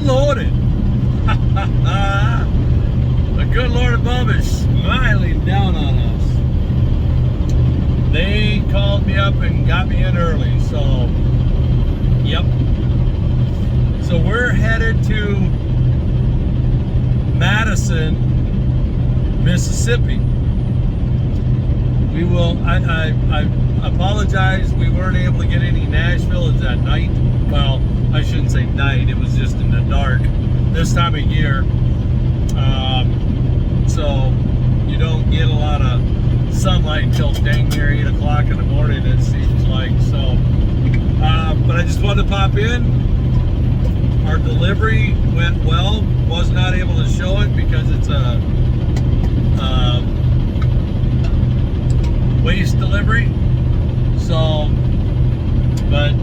unloaded. The good Lord above is smiling down on us. They called me up and got me in early, so yep. So we're headed to Madison, Mississippi. We will, I apologize, we weren't able to get any Nashville. It's at night. Well, I shouldn't say night, it was just in the dark this time of year. So you don't get a lot of sunlight until dang near 8 o'clock in the morning, it seems like. So, but I just wanted to pop in. Our delivery went well. Was not able to show it because it's a waste delivery. So, but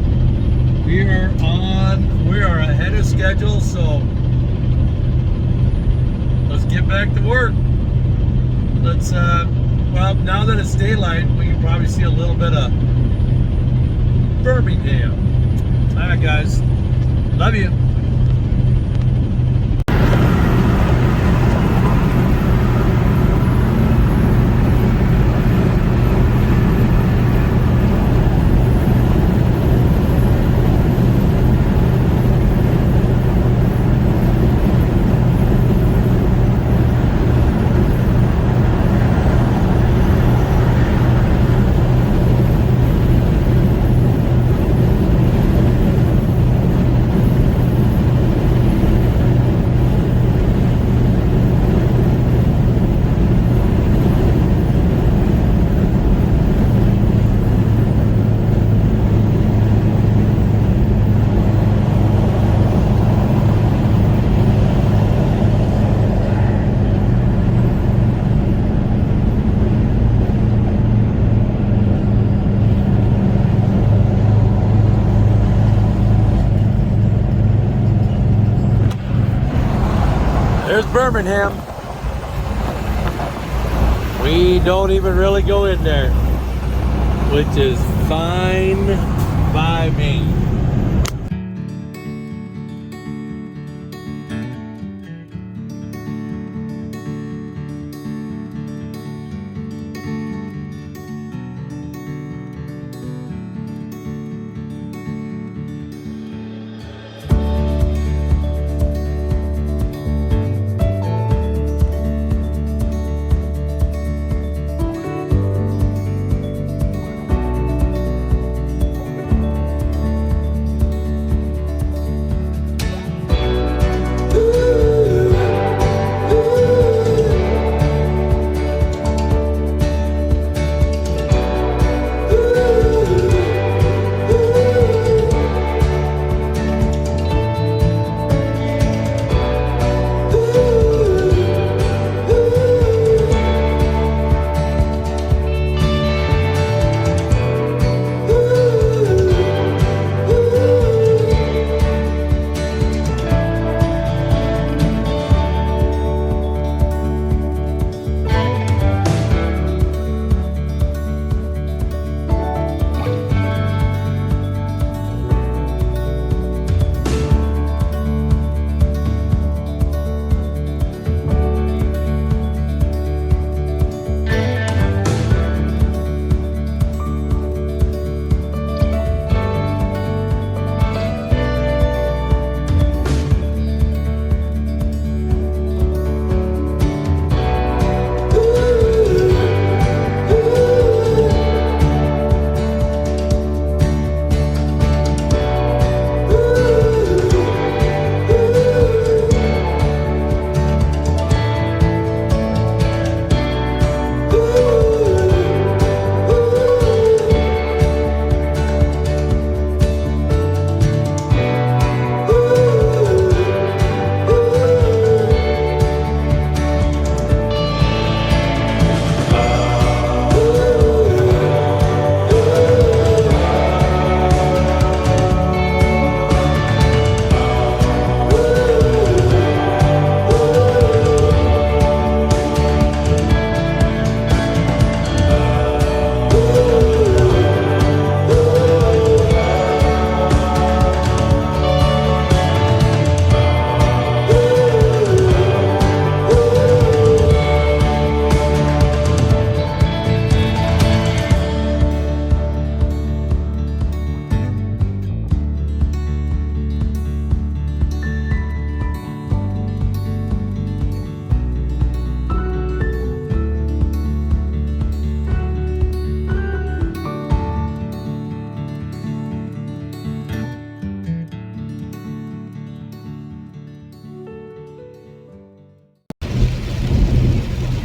we are ahead of schedule. So let's get back to work. Let's well, now that it's daylight, we can probably see a little bit of Birmingham. All right, guys. Love you. There's Birmingham. We don't even really go in there, which is fine by me.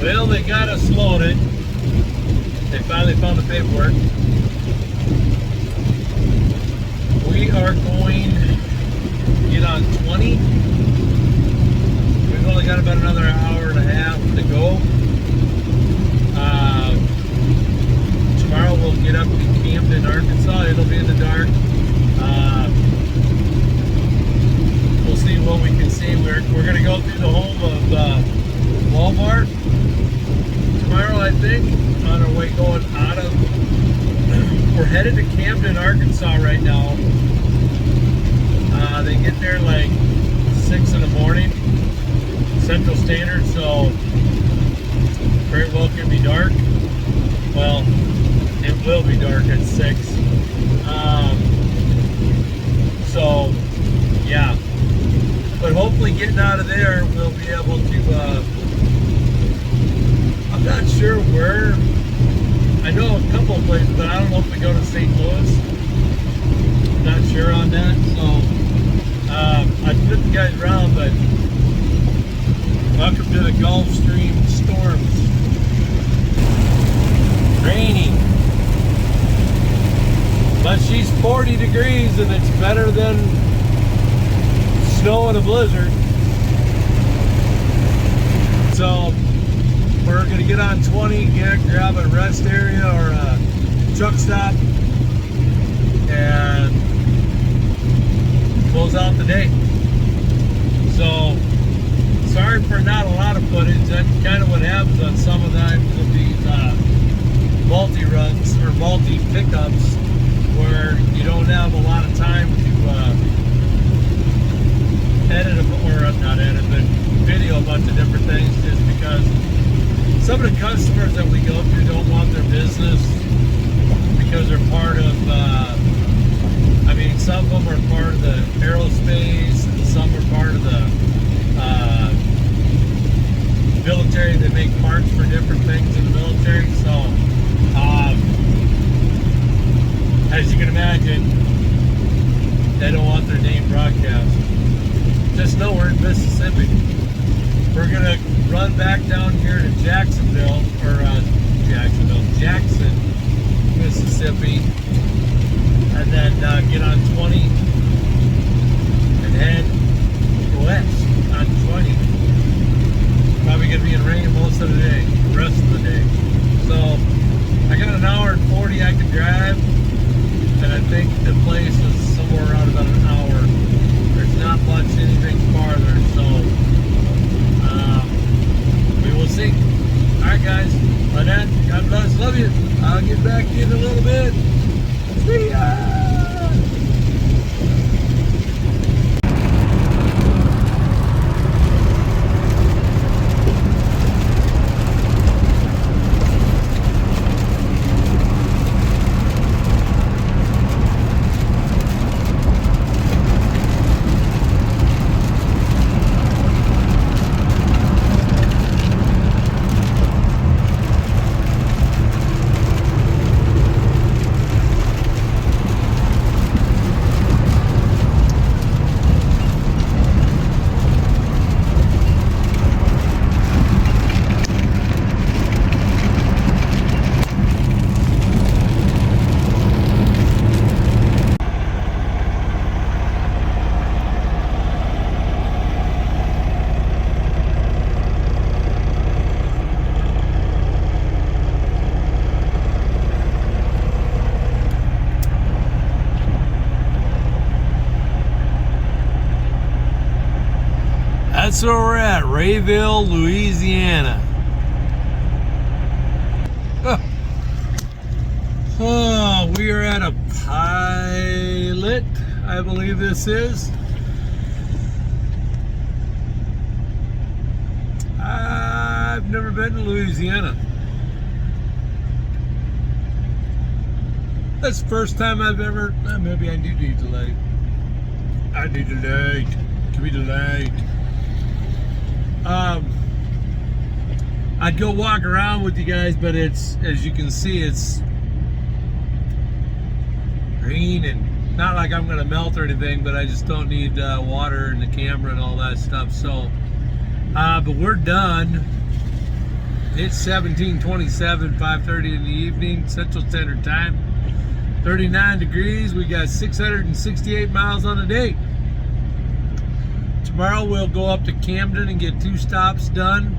Well, they got us loaded. They finally found the paperwork. We are going to get on 20. We've only got about another hour and a half to go. Tomorrow we'll get up to Camden, Arkansas. It'll be in the dark. We'll see what we can see. We're going to go through the home of Walmart tomorrow, I think, on our way going out of. We're headed to Camden, Arkansas right now. They get there like 6 in the morning, Central Standard, so very well could be dark. Well, it will be dark at 6. So, yeah. But hopefully getting out of there, we'll be able to, I'm not sure where. I know a couple of places, but I don't know if we go to St. Louis. Not sure on that, so I put the guys around, but welcome to the Gulfstream storms. Raining. But she's 40 degrees and it's better than snow in a blizzard. So we're gonna get on 20, grab a rest area or a truck stop and close out the day. So sorry for not a lot of footage. That's kind of what happens on some of these multi-runs or multi-pickups where you don't have a lot of time to edit or not edit, but video a bunch of different things, just because some of the customers that we go through don't want their business because they're part of some of them are part of the aerospace, and some are part of the military. They make parts for different things in the military. So, as you can imagine, they don't want their name broadcast. Just know we're in Mississippi. We're gonna run back down here to Jackson, Mississippi, and then get on 20 and head west on 20. Probably gonna be in rain most of the day, the rest of the day. So I got an hour and 40 I can drive, and I think the place is somewhere around about an hour. There's not much anything farther, so we will see. Alright guys, by then, God bless, love you. I'll get back in a little bit. See ya! That's where we're at, Rayville, Louisiana. Oh, we are at a Pilot, I believe this is. I've never been to Louisiana. That's the first time I've ever, maybe I do need to light. I need to light. Give me the light. I'd go walk around with you guys, but it's, as you can see, it's green and not like I'm gonna melt or anything, but I just don't need water in the camera and all that stuff. So, but we're done. It's 17:27, 5:30 in the evening, Central Standard Time. 39 degrees. We got 668 miles on the day. Tomorrow we'll go up to Camden and get 2 stops done.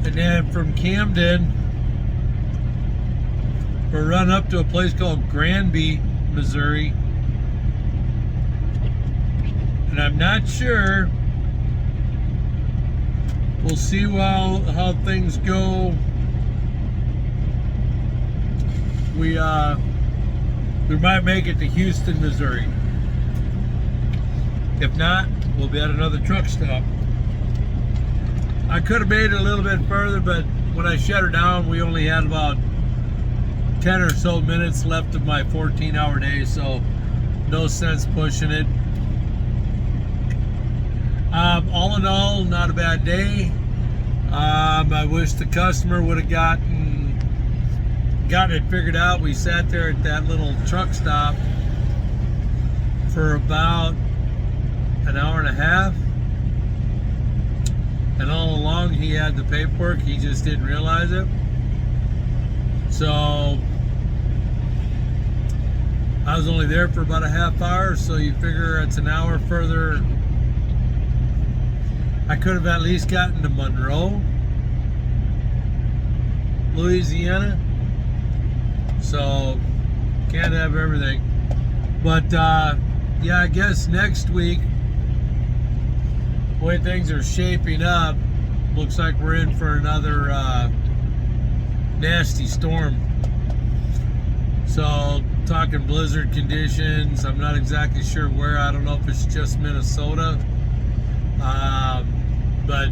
And then from Camden, we'll run up to a place called Granby, Missouri. And I'm not sure. We'll see how things go. We might make it to Houston, Missouri. If not, we'll be at another truck stop. I could have made it a little bit further, but when I shut her down, we only had about 10 or so minutes left of my 14-hour day, so no sense pushing it. All in all, not a bad day. I wish the customer would have gotten it figured out. We sat there at that little truck stop for about an hour and a half, and all along he had the paperwork, he just didn't realize it. So I was only there for about a half hour, so you figure it's an hour further. I could have at least gotten to Monroe, Louisiana. So can't have everything. But yeah, I guess next week, the way things are shaping up, looks like we're in for another nasty storm. So talking blizzard conditions. I'm not exactly sure where. I don't know if it's just Minnesota. But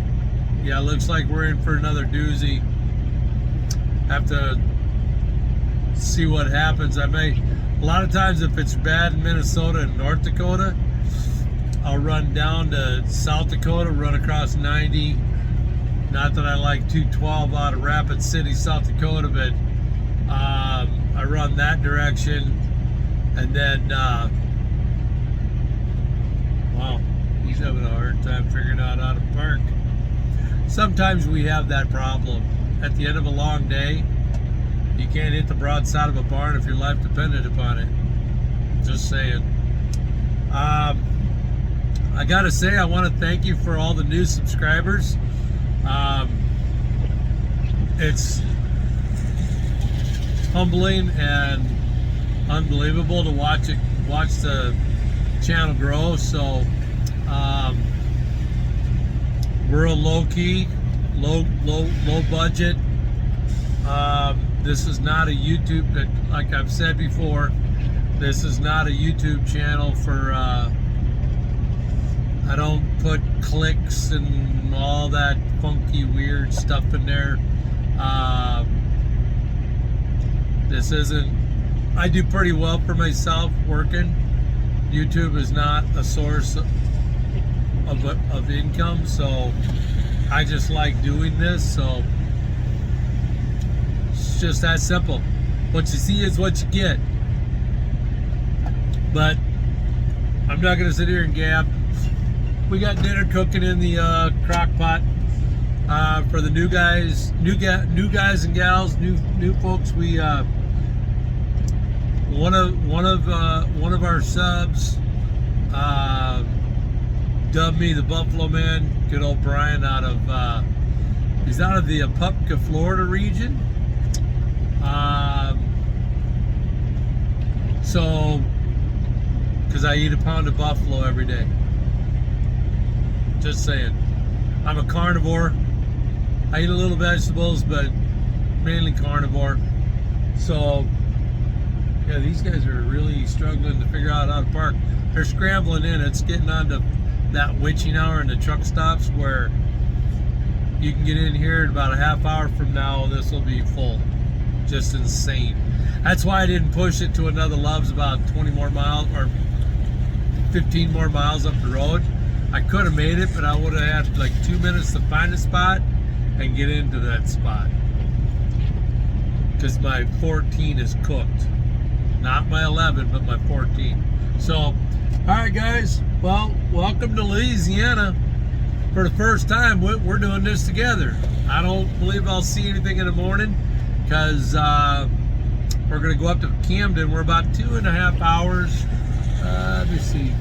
yeah, looks like we're in for another doozy. Have to see what happens. A lot of times if it's bad in Minnesota and North Dakota, I'll run down to South Dakota, run across 90. Not that I like 212 out of Rapid City, South Dakota, but I run that direction. And then, wow, he's having a hard time figuring out how to park. Sometimes we have that problem. At the end of a long day, you can't hit the broadside of a barn if your life depended upon it. Just saying. I gotta say, I want to thank you for all the new subscribers. It's humbling and unbelievable to watch the channel grow. So we're a low budget. This is not a YouTube, like I've said before, this is not a YouTube channel for I don't put clicks and all that funky weird stuff in there. This isn't, I do pretty well for myself working. YouTube is not a source of income, so I just like doing this. So it's just that simple. What you see is what you get. But I'm not gonna sit here and gab. We got dinner cooking in the crock pot for the new guys and gals, new folks. We one of our subs dubbed me the Buffalo Man. Good old Brian out of he's out of the Apopka, Florida region. So because I eat a pound of buffalo every day. Just saying. I'm a carnivore. I eat a little vegetables, but mainly carnivore. So yeah, these guys are really struggling to figure out how to park. They're scrambling in. It's getting on to that witching hour in the truck stops where you can get in here in about a half hour from now. This will be full. Just insane. That's why I didn't push it to another Love's about 20 more miles or 15 more miles up the road. I could have made it, but I would have had like 2 minutes to find a spot and get into that spot. Because my 14 is cooked. Not my 11, but my 14. So, alright guys, well, welcome to Louisiana. for the first time, we're doing this together. I don't believe I'll see anything in the morning because we're going to go up to Camden. We're about 2.5 hours. Let me see.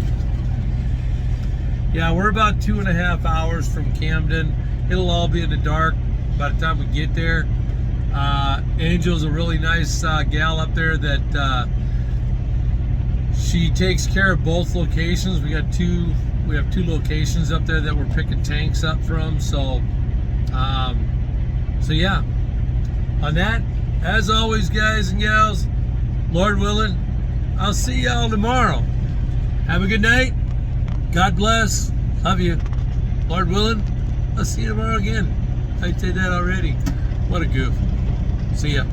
Yeah, we're about 2.5 hours from Camden. It'll all be in the dark by the time we get there. Angel's a really nice gal up there that she takes care of both locations. We have two locations up there that we're picking tanks up from. So yeah. On that, as always, guys and gals, Lord willing, I'll see y'all tomorrow. Have a good night. God bless. Love you. Lord willing, I'll see you tomorrow again. I did that already. What a goof. See ya.